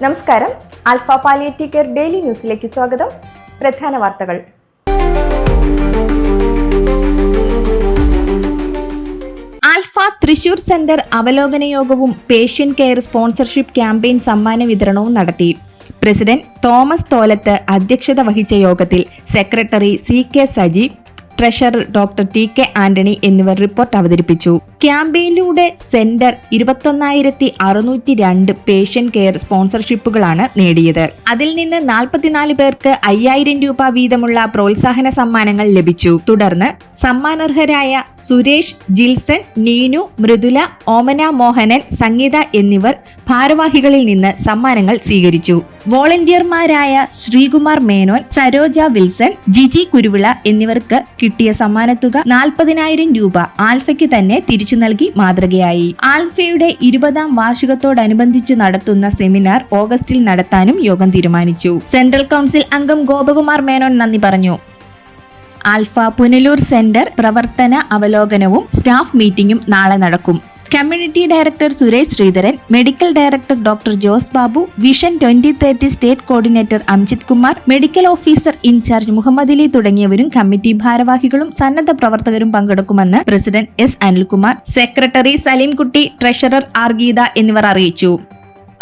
നമസ്കാരം. Alpha palliative care daily ന്യൂസിലേക്ക് സ്വാഗതം. പ്രധാന വാർത്തകൾ. ആൽഫ തൃശൂർ സെന്റർ അവലോകന യോഗവും പേഷ്യൻ കെയർ സ്പോൺസർഷിപ്പ് ക്യാമ്പയിൻ സമ്മാന വിതരണവും നടത്തി. പ്രസിഡന്റ് തോമസ് തോലത്ത് അധ്യക്ഷത വഹിച്ച യോഗത്തിൽ secretary CK Sajeev, treasurer doctor TK Antony എന്നിവർ റിപ്പോർട്ട് അവതരിപ്പിച്ചു. ക്യാമ്പയിനിലൂടെ സെന്റർ 21,602 പേഷ്യൻ കെയർ സ്പോൺസർഷിപ്പുകളാണ് നേടിയത്. അതിൽ നിന്ന് 44 പേർക്ക് 5,000 രൂപ വീതമുള്ള പ്രോത്സാഹന സമ്മാനങ്ങൾ ലഭിച്ചു. തുടർന്ന് സമ്മാനാർഹരായ സുരേഷ്, ജിൽസൺ, നീനു, മൃദുല, ഓമന മോഹനൻ, സംഗീത എന്നിവർ ഭാരവാഹികളിൽ നിന്ന് സമ്മാനങ്ങൾ സ്വീകരിച്ചു. വോളണ്ടിയർമാരായ ശ്രീകുമാർ മേനോൻ, സരോജ വിൽസൺ, ജിജി കുരുവിള എന്നിവർക്ക് കിട്ടിയ സമ്മാനത്തുക 40,000 രൂപ ആൽഫയ്ക്ക് തന്നെ തിരിച്ചു നൽകി മാതൃകയായി. ആൽഫയുടെ 20ാം വാർഷികത്തോടനുബന്ധിച്ച് നടത്തുന്ന സെമിനാർ ഓഗസ്റ്റിൽ നടത്താനും യോഗം തീരുമാനിച്ചു. സെൻട്രൽ കൗൺസിൽ അംഗം ഗോപകുമാർ മേനോൻ നന്ദി പറഞ്ഞു. ആൽഫ പുനലൂർ സെന്റർ പ്രവർത്തന അവലോകനവും സ്റ്റാഫ് മീറ്റിംഗും നാളെ നടക്കും. Community director Suresh Sreedharan, medical director doctor Jose Babu, vision 2030 state coordinator Amjith Kumar, medical officer in charge Muhammad Ali തുടങ്ങിയവരും കമ്മിറ്റി ഭാരവാഹികളും സന്നദ്ധ പ്രവർത്തകരും പങ്കെടുക്കുമെന്ന് president S Anilkumar, secretary Salimkutty, treasurer R Geetha എന്നിവർ അറിയിച്ചു.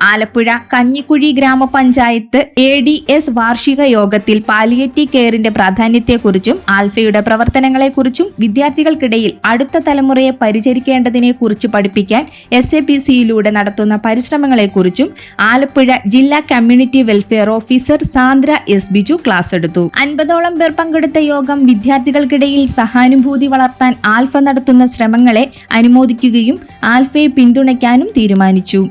ആലപ്പുഴ കഞ്ഞിക്കുഴി ഗ്രാമപഞ്ചായത്ത് ADS വാർഷിക യോഗത്തിൽ പാലിയേറ്റീവ് കെയറിന്റെ പ്രാധാന്യത്തെക്കുറിച്ചും ആൽഫയുടെ പ്രവർത്തനങ്ങളെക്കുറിച്ചും വിദ്യാർത്ഥികൾക്കിടയിൽ അടുത്ത തലമുറയെ പരിചരിക്കേണ്ടതിനെക്കുറിച്ച് പഠിപ്പിക്കാൻ SAPCയിലൂടെ നടത്തുന്ന പരിശ്രമങ്ങളെക്കുറിച്ചും ആലപ്പുഴ ജില്ലാ community welfare officer Sandra S Biju class എടുത്തു. 50ഓളം പേർ പങ്കെടുത്ത യോഗം വിദ്യാർത്ഥികൾക്കിടയിൽ സഹാനുഭൂതി വളർത്താൻ ആൽഫ നടത്തുന്ന ശ്രമങ്ങളെ അനുമോദിക്കുകയും ആൽഫയെ പിന്തുണയ്ക്കാനും തീരുമാനിച്ചു.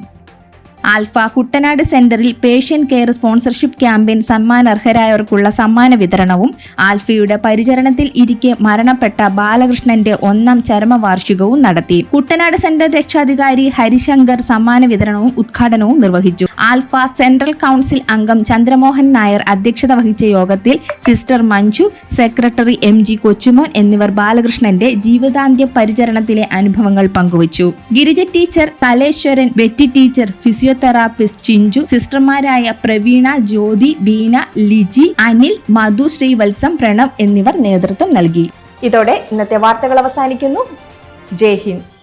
ആൽഫ കുട്ടനാട് സെന്ററിൽ പേഷ്യൻ കെയർ സ്പോൺസർഷിപ്പ് ക്യാമ്പയിൻ സമ്മാനാർഹരായവർക്കുള്ള സമ്മാന വിതരണവും ആൽഫയുടെ പരിചരണത്തിൽ ഇരിക്കെ മരണപ്പെട്ട ബാലകൃഷ്ണന്റെ 1ാം ചരമവാർഷികവും നടത്തി. കുട്ടനാട് സെന്റർ രക്ഷാധികാരി ഹരിശങ്കർ സമ്മാന വിതരണവും ഉദ്ഘാടനവും നിർവഹിച്ചു. ആൽഫ സെൻട്രൽ കൗൺസിൽ അംഗം ചന്ദ്രമോഹൻ നായർ അധ്യക്ഷത വഹിച്ച യോഗത്തിൽ sister Manju, secretary MG Kochumon എന്നിവർ ബാലകൃഷ്ണന്റെ ജീവിതാന്ത്യ പരിചരണത്തിലെ അനുഭവങ്ങൾ പങ്കുവച്ചു. Girija teacher, Thaleshwaran, Betty teacher, physiotherapist Chinchu, സിസ്റ്റർമാരായ പ്രവീണ, ജ്യോതി, ബീന, ലിജി, അനിൽ, മധു, ശ്രീവത്സം, പ്രണവ് എന്നിവർ നേതൃത്വം നൽകി. ഇതോടെ ഇന്നത്തെ വാർത്തകൾ അവസാനിക്കുന്നു. ജയ് ഹിന്ദ്.